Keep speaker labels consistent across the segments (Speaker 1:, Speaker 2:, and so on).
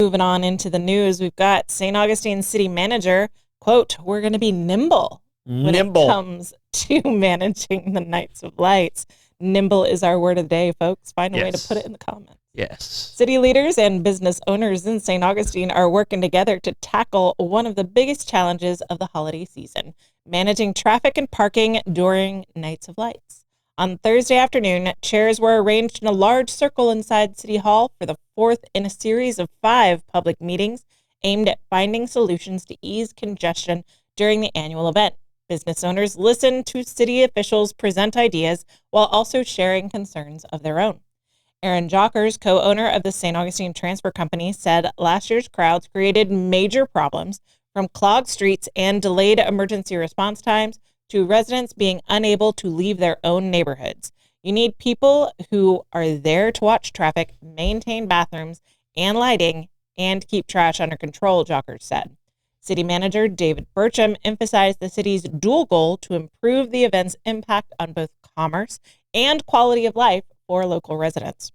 Speaker 1: Moving on into the news, we've got St. Augustine city manager, quote, "We're going to be nimble when it comes to managing the Nights of Lights." Nimble is our word of the day, folks. Find a way to put it in the comments.
Speaker 2: Yes.
Speaker 1: City leaders and business owners in St. Augustine are working together to tackle one of the biggest challenges of the holiday season, managing traffic and parking during Nights of Lights. On Thursday afternoon, chairs were arranged in a large circle inside City Hall for the fourth in a series of 5 public meetings aimed at finding solutions to ease congestion during the annual event. Business owners listened to city officials present ideas while also sharing concerns of their own. Aaron Jockers, co-owner of the St. Augustine Transfer Company, said last year's crowds created major problems, from clogged streets and delayed emergency response times to residents being unable to leave their own neighborhoods. You need people who are there to watch traffic, maintain bathrooms and lighting, and keep trash under control, Jockers said. City manager David Burcham emphasized the city's dual goal to improve the event's impact on both commerce and quality of life for local residents.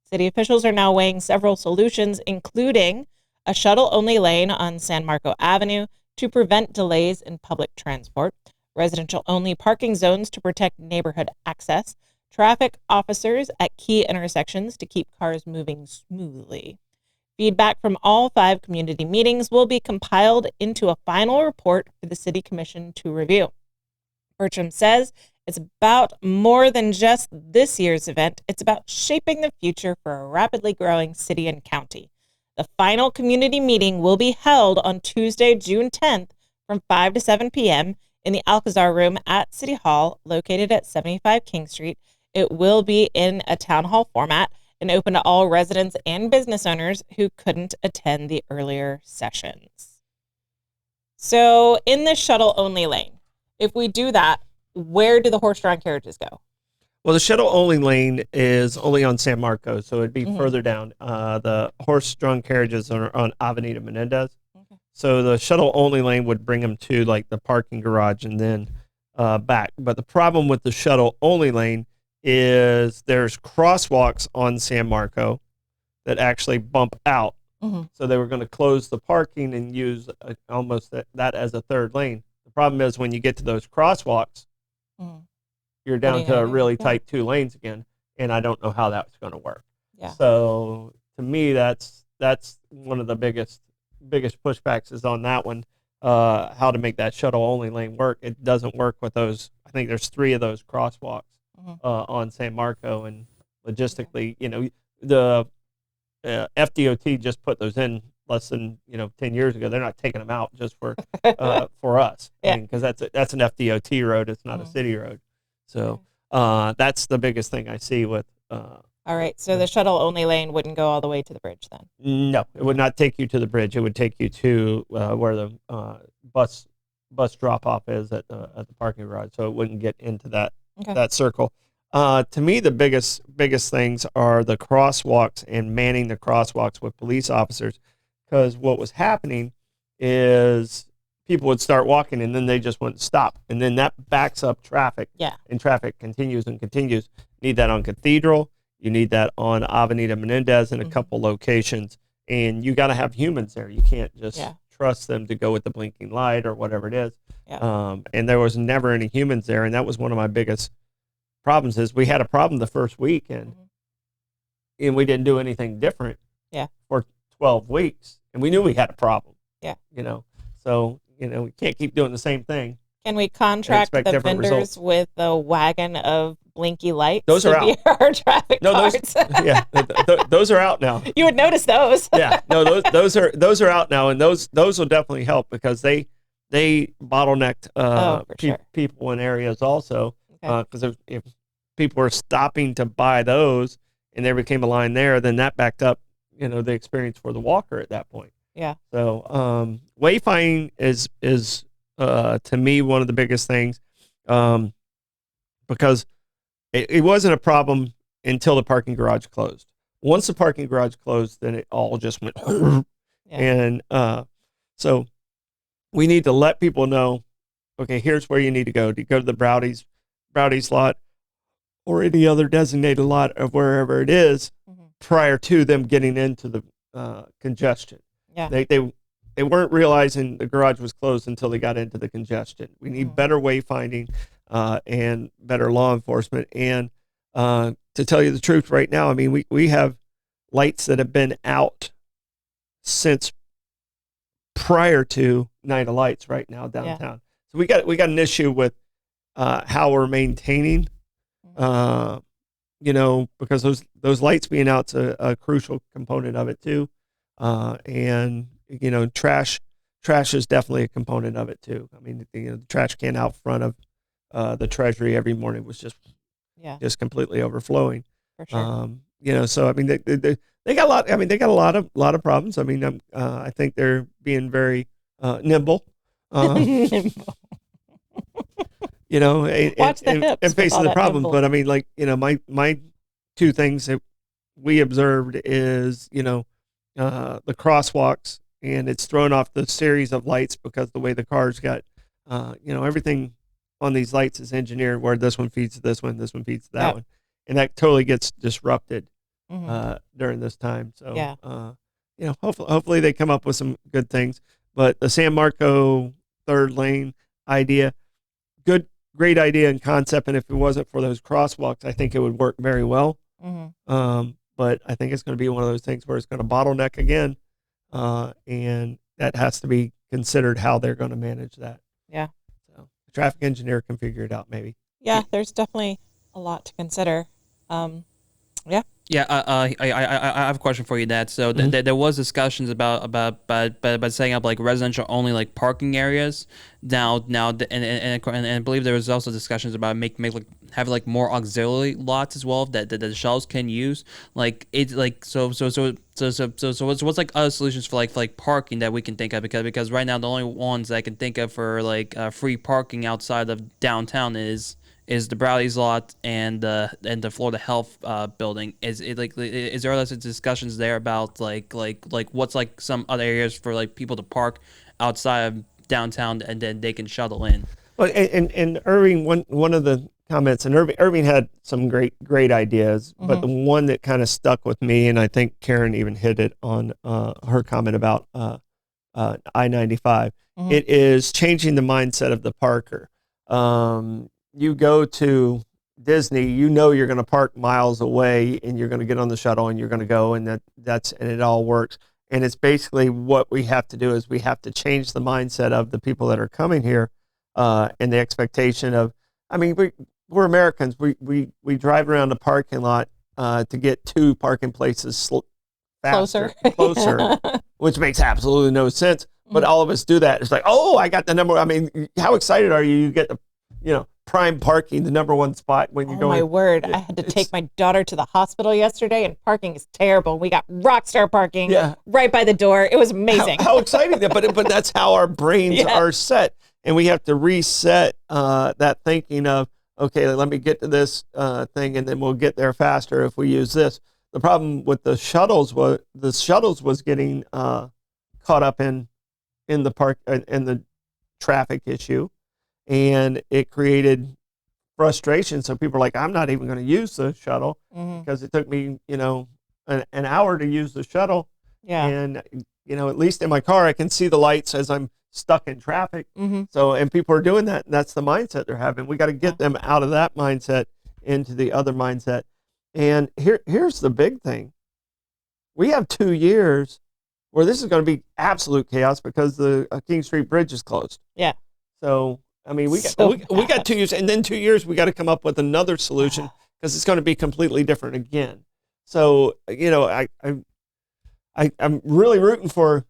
Speaker 1: City officials are now weighing several solutions, including a shuttle-only lane on San Marco Avenue to prevent delays in public transport, residential-only parking zones to protect neighborhood access, traffic officers at key intersections to keep cars moving smoothly. Feedback from all 5 community meetings will be compiled into a final report for the City Commission to review. Bertram says it's about more than just this year's event. It's about shaping the future for a rapidly growing city and county. The final community meeting will be held on Tuesday, June 10th from 5 to 7 p.m. in the Alcazar Room at City Hall, located at 75 King Street. It will be in a town hall format and open to all residents and business owners who couldn't attend the earlier sessions. So in the shuttle-only lane, if we do that, where do the horse-drawn carriages go?
Speaker 2: Well, the shuttle-only lane is only on San Marcos, so it'd be further down. The horse-drawn carriages are on Avenida Menendez. Okay. So the shuttle-only lane would bring them to like the parking garage and then back. But the problem with the shuttle-only lane is there's crosswalks on San Marco that actually bump out. So they were going to close the parking and use almost that as a third lane. The problem is when you get to those crosswalks, you're down to really tight 2 lanes again, and I don't know how that's going to work. Yeah. So to me, that's one of the biggest pushbacks is on that one, how to make that shuttle-only lane work. It doesn't work with those. I think there's 3 of those crosswalks on San Marco, and logistically, the FDOT just put those in less than 10 years ago. They're not taking them out just for us, because that's an FDOT road. It's not a city road. So that's the biggest thing I see with.
Speaker 1: All right, so the shuttle-only lane wouldn't go all the way to the bridge then?
Speaker 2: No, it would not take you to the bridge. It would take you to where the bus drop-off is at the parking garage. So it wouldn't get into that circle. To me, the biggest things are the crosswalks and manning the crosswalks with police officers, because what was happening is people would start walking and then they just wouldn't stop, and then that backs up traffic. Yeah, and traffic continues and continues. You need that on Cathedral. You need that on Avenida Menendez in a couple locations, and you got to have humans there. You can't just trust them to go with the blinking light or whatever it is. Yeah. And there was never any humans there, and that was one of my biggest problems. Is we had a problem the first week, and we didn't do anything different. Yeah. For 12 weeks, and we knew we had a problem. Yeah. So we can't keep doing the same thing.
Speaker 1: Can we contract the vendors results with a wagon of blinky lights?
Speaker 2: Those are out.
Speaker 1: Our traffic cards?
Speaker 2: Those are out now.
Speaker 1: You would notice those.
Speaker 2: Those are out now, and those will definitely help, because they bottlenecked people in areas also, because if people were stopping to buy those and there became a line there, then that backed up the experience for the walker at that point. Yeah. So wayfinding is to me one of the biggest things, because it wasn't a problem until the parking garage closed. Once the parking garage closed, then it all just went. And so we need to let people know, okay, here's where you need to go. To go to the Browdy's lot or any other designated lot of wherever it is, prior to them getting into congestion.
Speaker 1: Yeah.
Speaker 2: They weren't realizing the garage was closed until they got into the congestion. We need better wayfinding and better law enforcement. And to tell you the truth, right now, I mean, we have lights that have been out since prior to Night of Lights right now downtown. So we got an issue with how we're maintaining, because those lights being out's a crucial component of it too. And trash is definitely a component of it too. I mean, the trash can out front of the Treasury every morning was just completely overflowing.
Speaker 1: For sure.
Speaker 2: So I mean, they got a lot. I mean, they got a lot of problems. I mean, I think they're being very nimble.
Speaker 1: Nimble.
Speaker 2: And facing the problems. But I mean, like, my two things that we observed is, the crosswalks, and it's thrown off the series of lights because the way the cars got, everything on these lights is engineered where this one feeds to this one feeds to that one. And that totally gets disrupted during this time. So, hopefully they come up with some good things. But the San Marco third lane idea, great idea and concept. And if it wasn't for those crosswalks, I think it would work very well. But I think it's going to be one of those things where it's going to bottleneck again. And that has to be considered how they're going to manage that.
Speaker 1: Yeah.
Speaker 2: So the traffic engineer can figure it out maybe.
Speaker 1: Yeah, there's definitely a lot to consider.
Speaker 3: Yeah, I have a question for you, Dad. So there was discussions about setting up like residential only like parking areas. Now, and I believe there was also discussions about having like more auxiliary lots as well that the shells can use. Like it's like so what's like other solutions for like parking that we can think of, because right now the only ones that I can think of for like free parking outside of downtown is the Browdy's lot and the Florida Health building. Is there other discussions there about like what's like some other areas for like people to park outside of downtown and then they can shuttle in?
Speaker 2: Well, and Irving, one of the comments, and Irving had some great ideas, but the one that kind of stuck with me, and I think Karen even hit it on her comment about I-95. It is changing the mindset of the parker. You go to Disney, you're going to park miles away and you're going to get on the shuttle and you're going to go, and and it all works. And it's basically what we have to do is we have to change the mindset of the people that are coming here, and the expectation of, I mean, we're Americans. We drive around the parking lot to get to parking places closer, which makes absolutely no sense. But all of us do that. It's like, oh, I got the number. I mean, how excited are you? You get the, prime parking, the number one spot when you go.
Speaker 1: Oh my word! I had to take my daughter to the hospital yesterday, and parking is terrible. We got Rockstar parking right by the door. It was amazing.
Speaker 2: How exciting! But that's how our brains are set, and we have to reset that thinking of, okay, let me get to this thing, and then we'll get there faster if we use this. The problem with the shuttles was getting caught up in the park in the traffic issue. And it created frustration. So people are like, I'm not even going to use the shuttle because it took me, an hour to use the shuttle.
Speaker 1: Yeah.
Speaker 2: And, at least in my car, I can see the lights as I'm stuck in traffic. So, and people are doing that. And that's the mindset they're having. We got to get them out of that mindset into the other mindset. And here's the big thing. We have 2 years where this is going to be absolute chaos because the King Street Bridge is closed.
Speaker 1: Yeah.
Speaker 2: So, I mean, we got 2 years, and then 2 years we got to come up with another solution because it's going to be completely different again. So, I'm really rooting for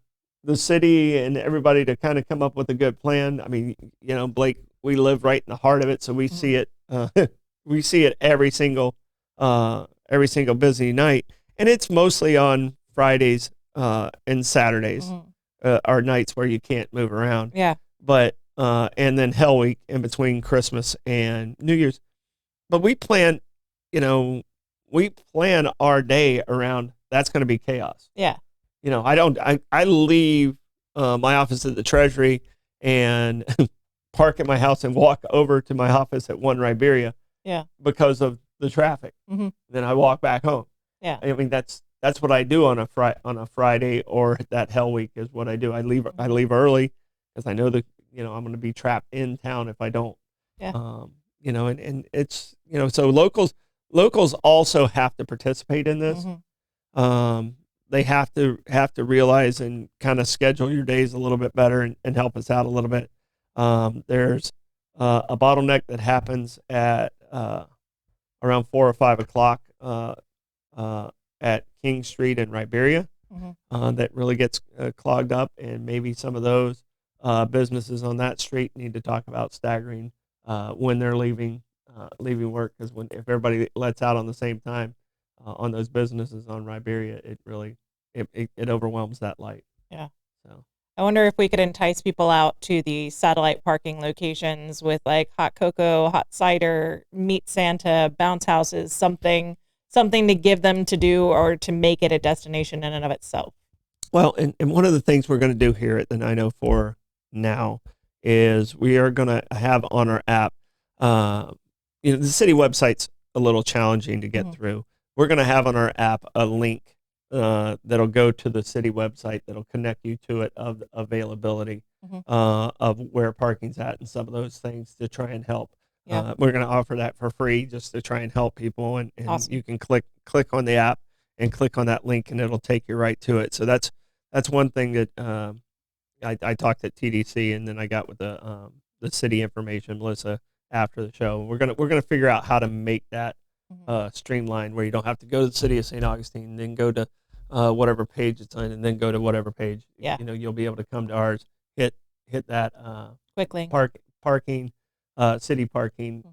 Speaker 2: the city and everybody to kind of come up with a good plan. I mean, Blake, we live right in the heart of it, so we see it. We see it every single busy night, and it's mostly on Fridays and Saturdays, are nights where you can't move around.
Speaker 1: Yeah,
Speaker 2: but. And then Hell Week in between Christmas and New Year's. But we plan our day around that's going to be chaos.
Speaker 1: Yeah.
Speaker 2: I leave my office at the Treasury and park at my house and walk over to my office at 1 Riberia.
Speaker 1: Yeah.
Speaker 2: Because of the traffic. Then I walk back home.
Speaker 1: Yeah.
Speaker 2: I mean, that's that's what I do on a Friday or that hell week is what I do. I leave early because I know that I'm going to be trapped in town if I don't.
Speaker 1: Yeah.
Speaker 2: And it's so locals also have to participate in this. They have to realize and kind of schedule your days a little bit better and help us out a little bit. There's a bottleneck that happens at around 4 or 5 o'clock at King Street in Riberia that really gets clogged up, and maybe some of those businesses on that street need to talk about staggering when they're leaving work, because if everybody lets out on the same time on those businesses on Riberia, it really it overwhelms that light.
Speaker 1: Yeah.
Speaker 2: So
Speaker 1: I wonder if we could entice people out to the satellite parking locations with like hot cocoa, hot cider, meet Santa, bounce houses, something to give them to do or to make it a destination in and of itself.
Speaker 2: Well, and one of the things we're going to do here at the 904 now is we are going to have on our app, the city website's a little challenging to get through. We're going to have on our app a link that'll go to the city website that'll connect you to it of availability of where parking's at and some of those things to try and help.
Speaker 1: Yeah.
Speaker 2: We're going to offer that for free just to try and help people, and
Speaker 1: Awesome.
Speaker 2: You can click on the app and click on that link and it'll take you right to it. So that's one thing that I talked at TDC, and then I got with the city information, Melissa, after the show. We're gonna figure out how to make that streamlined, where you don't have to go to the city of St. Augustine, then go to whatever page it's on, and then go to whatever page.
Speaker 1: Yeah.
Speaker 2: You'll be able to come to ours, hit that
Speaker 1: Quick link.
Speaker 2: Parking, city parking,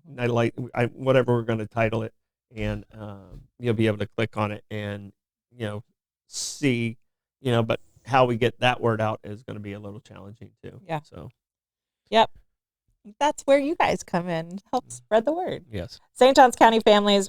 Speaker 2: whatever we're going to title it, and you'll be able to click on it and see, but how we get that word out is going to be a little challenging too.
Speaker 1: Yeah.
Speaker 2: So.
Speaker 1: Yep. That's where you guys come in, help spread the word.
Speaker 2: Yes.
Speaker 1: St. Johns County families